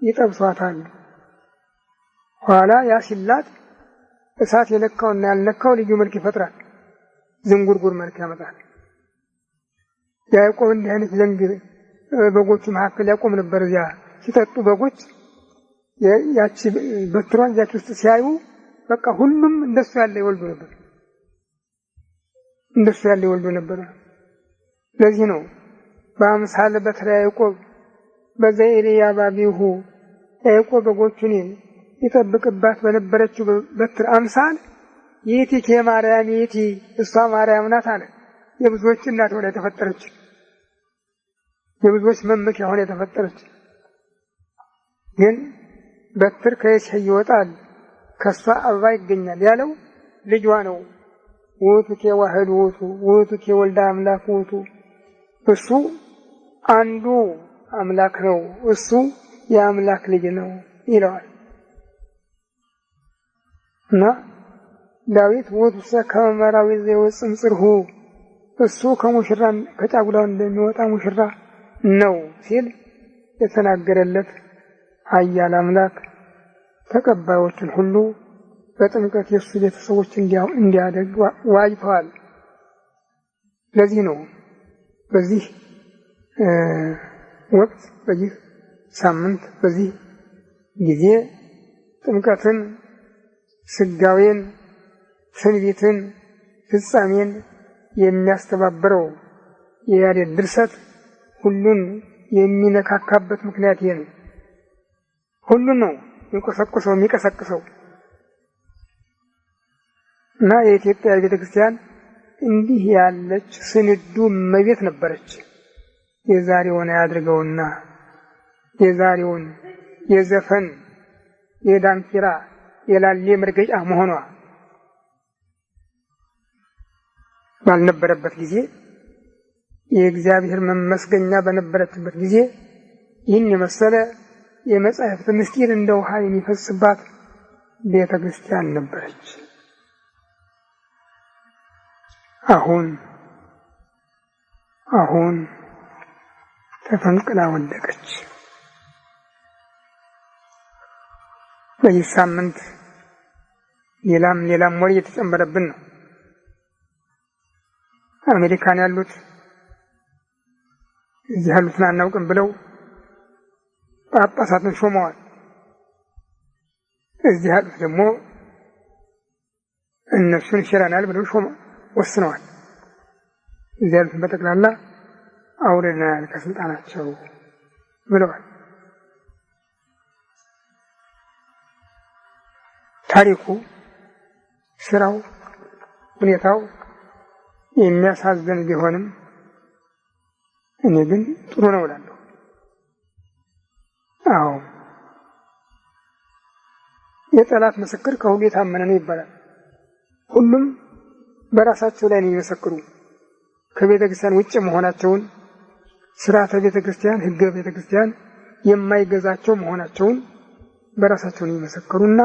ይጠብሷታል። ኋላ ያ ሲላጥ እሳት የነካውና ያልነካው ልዩ መልክ ይፈጥራል። ዝንጉርጉር መልክ ያመጣል። ያዕቆብ እንዲህ አይነት ዘንግ በጎቹ መካከል ያቆም ነበር። እዚያ ሲጠጡ በጎች ያቺ በትሯን እዚያች ውስጥ ሲያዩ በቃ ሁሉም እንደሱ ያለ ይወልዱ ነበር። ለዚህ ነው በአምሳለ በትረ ያዕቆብ በዘይሬ ያባቢሁ ያዕቆብ በጎቹን ይጠብቅባት በነበረችው በትር አምሳል ይእቲ ማርያም ይእቲ እሷ ማርያም ናት አለ። የብዙዎች እናት ሆና የተፈጠረች፣ የብዙዎች መመኪያ ሆና የተፈጠረች። ግን በትር ከእሴይ ይወጣል ከሷ አበባ ይገኛል ያለው ልጇ ነው። ውእቱኬ ዋህድ ውእቱ ውእቱኬ ወልደ አምላክ ውእቱ፣ እሱ አንዱ አምላክ ነው፣ እሱ የአምላክ ልጅ ነው ይለዋል። እና ዳዊት ውእቱሰ ከመ መራዊ ዘየወጽእ እምጽርሁ፣ እሱ ከሙሽራ ከጫጉላው እንደሚወጣ ሙሽራ ነው ሲል የተናገረለት ኃያል አምላክ ተቀባዮችን ሁሉ በጥምቀት የእሱ ቤተሰቦች እንዲያደርግ ዋጅተዋል። ለዚህ ነው በዚህ ወቅት፣ በዚህ ሳምንት፣ በዚህ ጊዜ ጥምቀትን፣ ስጋዌን፣ ትንቢትን፣ ፍጻሜን የሚያስተባብረው የያሬድ ድርሰት ሁሉን የሚነካካበት ምክንያት ይሄ ነው። ሁሉን ነው የሚቀሰቅሰው እና የኢትዮጵያ ቤተክርስቲያን እንዲህ ያለች ስንዱ እመቤት ነበረች። የዛሬውን ያድርገውና የዛሬውን የዘፈን የዳንኪራ የላሌ መርገጫ መሆኗ ባልነበረበት ጊዜ፣ የእግዚአብሔር መመስገኛ በነበረችበት ጊዜ ይህን የመሰለ የመጻሕፍት ምስጢር እንደ ውሃ የሚፈስባት ቤተ ክርስቲያን ነበረች። አሁን ተፈንቅላ ወደቀች። በዚህ ሳምንት ሌላም ወሬ እየተጨመረብን ነው። አሜሪካን ያሉት እዚህ ያሉትን አናውቅም ብለው ጳጳሳትን ሾመዋል። እዚህ ያሉት ደግሞ እነሱን ሽረናል ብለው ወስነዋል። እዚህ ያሉትን በጠቅላላ አውርደናል ከስልጣናቸው ብለዋል። ታሪኩ፣ ስራው፣ ሁኔታው የሚያሳዝን ቢሆንም እኔ ግን ጥሩ ነው እላለሁ። አዎ የጠላት ምስክር ከሁሉ የታመነ ነው ይባላል። ሁሉም በራሳቸው ላይ ነው የሚመሰክሩ። ከቤተ ክርስቲያን ውጭ መሆናቸውን፣ ስርዓተ ቤተ ክርስቲያን፣ ሕገ ቤተ ክርስቲያን የማይገዛቸው መሆናቸውን በራሳቸው ነው የሚመሰክሩና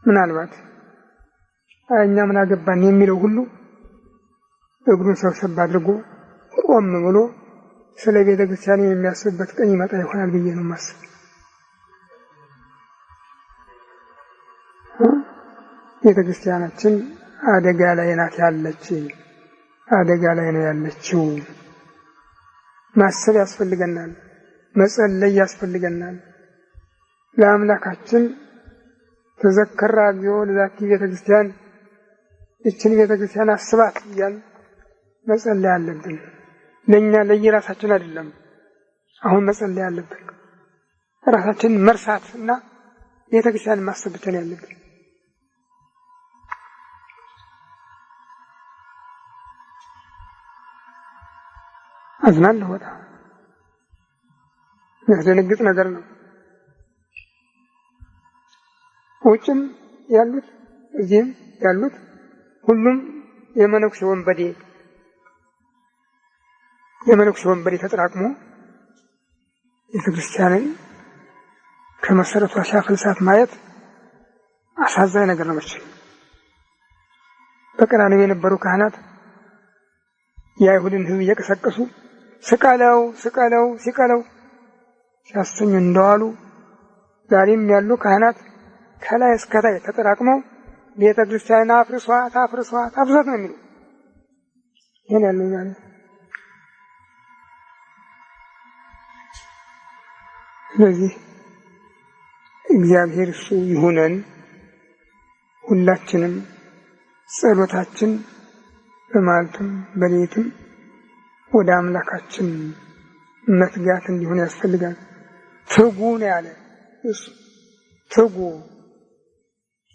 ምናልባት እኛ ምን አገባን የሚለው ሁሉ እግሩን ሰብሰብ አድርጎ ቆም ብሎ ስለ ቤተ ክርስቲያን የሚያስብበት ቀን ይመጣ ይሆናል ብዬ ነው የማስብ። ቤተ ክርስቲያናችን አደጋ ላይ ናት ያለች፣ አደጋ ላይ ነው ያለችው። ማሰብ ያስፈልገናል፣ መጸለይ ያስፈልገናል። ለአምላካችን ተዘከራ እግዚኦ ለዛቲ ቤተ ክርስቲያን፣ እችን ቤተ ክርስቲያን አስባት እያል መጸለይ አለብን። ለእኛ ለየራሳችን አይደለም አሁን መጸለይ አለብን። ራሳችንን መርሳት እና ቤተ ክርስቲያን ማሰብ ብቻ ነው ያለብን። አዝናለሁ። በጣም የሚያስደነግጥ ነገር ነው። ውጭም ያሉት እዚህም ያሉት ሁሉም የመነኩሴ ወንበዴ ተጠራቅሞ ቤተክርስቲያንን ከመሰረቷ ሲያፈልሳት ማየት አሳዛኝ ነገር ነው። መቼም በቀራንዮ የነበሩ ካህናት የአይሁድን ሕዝብ እየቀሰቀሱ ስቀለው ሲያሰኙ እንደዋሉ ዛሬም ያሉ ካህናት ከላይ እስከታይ ተጠራቅመው ቤተክርስቲያንን አፍርሷት ነው የሚሉ ይሄን ያለው ዛሬ። ስለዚህ እግዚአብሔር እሱ ይሁነን። ሁላችንም ጸሎታችን በማለትም በሌሊትም ወደ አምላካችን መትጋት እንዲሆን ያስፈልጋል። ትጉ ነው ያለ እሱ ትጉ።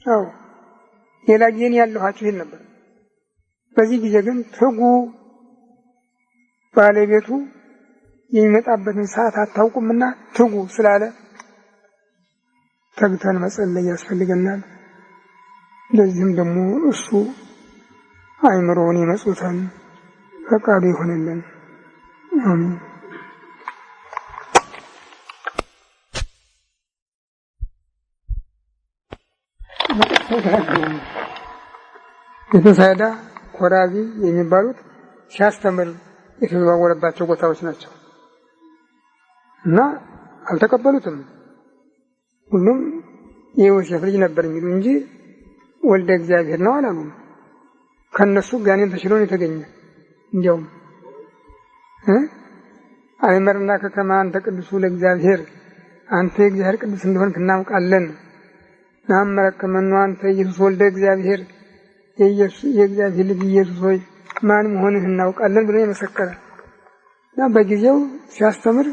አዎ ሌላ ጊዜ ያለኋችሁ ይል ነበር። በዚህ ጊዜ ግን ትጉ። ባለቤቱ የሚመጣበትን ሰዓት አታውቁምና ትጉ ስላለ ተግተን መጸለይ ያስፈልገናል። ለዚህም ደግሞ እሱ አእምሮውን ይመጹተን ፈቃዱ ይሆንልን። አሜን። የተሳዳ ኮራቢ የሚባሉት ሲያስተምር የተዘዋወረባቸው ቦታዎች ናቸው እና አልተቀበሉትም። ሁሉም የዮሴፍ ልጅ ነበር የሚሉ እንጂ ወልደ እግዚአብሔር ነው አላሉም። ከነሱ ጋኔን ተሽሎን የተገኘ እንዲያውም አይመርና ከከማ አንተ ቅዱሱ ለእግዚአብሔር አንተ የእግዚአብሔር ቅዱስ እንደሆንክ እናውቃለን። ናመረከመኑ አንተ ኢየሱስ ወልደ እግዚአብሔር የእግዚአብሔር ልጅ ኢየሱስ ሆይ ማን መሆንህ እናውቃለን ብሎ የመሰከረ እና በጊዜው ሲያስተምር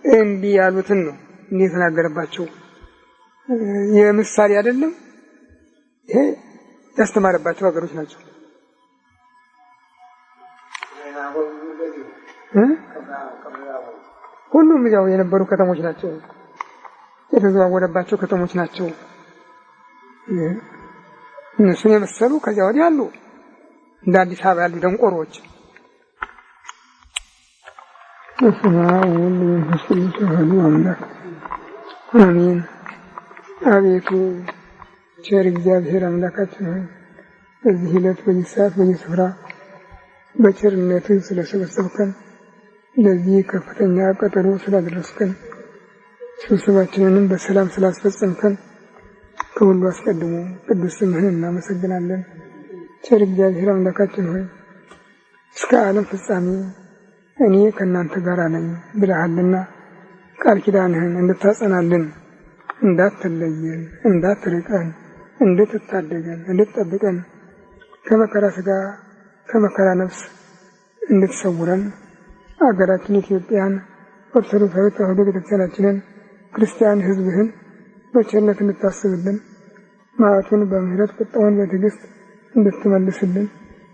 እንዲህ ያሉትን ነው እንዲህ የተናገረባቸው። የምሳሌ አይደለም፣ ይሄ ያስተማረባቸው ሀገሮች ናቸው። ሁሉም ያው የነበሩ ከተሞች ናቸው፣ የተዘዋወረባቸው ከተሞች ናቸው። እነሱን የመሰሉ ከዚያ ወዲህ አሉ እንደ አዲስ አበባ ያሉ ደንቆሮች። አምላክ አሜን። አቤቱ ቸር እግዚአብሔር አምላካችን ሆይ በዚህ ዕለት በዚህ ሰዓት በዚህ ስፍራ በቸርነትህ ስለሰበሰብከን ለዚህ ከፍተኛ ቀጠሮ ስላደረስከን ስብሰባችንንም በሰላም ስላስፈጸምከን ከሁሉ አስቀድሞ ቅዱስ ስምህን እናመሰግናለን። ቸር እግዚአብሔር አምላካችን ሆይ እስከ ዓለም ፍጻሜ እኔ ከእናንተ ጋር ነኝ ብለሃልና ቃል ኪዳንህን እንድታጸናልን፣ እንዳትለየን፣ እንዳትርቀን፣ እንድትታደገን፣ እንድትጠብቀን ከመከራ ሥጋ ከመከራ ነፍስ እንድትሰውረን አገራችን ኢትዮጵያን ኦርቶዶክሳዊ ተዋሕዶ ቤተክርስቲያናችንን ክርስቲያን ሕዝብህን በቸርነት እንድታስብልን መዓቱን በምህረት ቁጣውን በትዕግስት እንድትመልስልን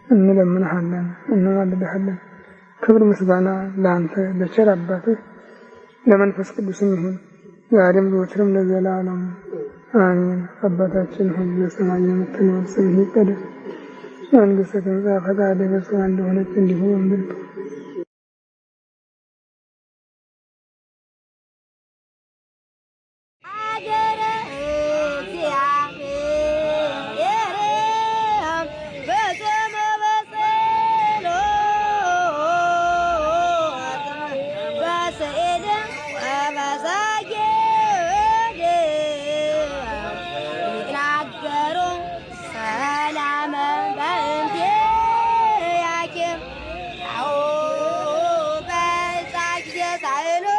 እንለምንሃለን፣ እንማልድሃለን። ክብር ምስጋና ለአንተ ለቸር አባትህ ለመንፈስ ቅዱስም ይሁን ዛሬም ዘወትርም ለዘላለም አሜን። አባታችን ሆይ በሰማይ የምትኖር ስምህ ይቀደስ፣ መንግሥትህ ትምጣ፣ ፈቃድህ በሰማይ እንደሆነች እንዲሁ በምድር I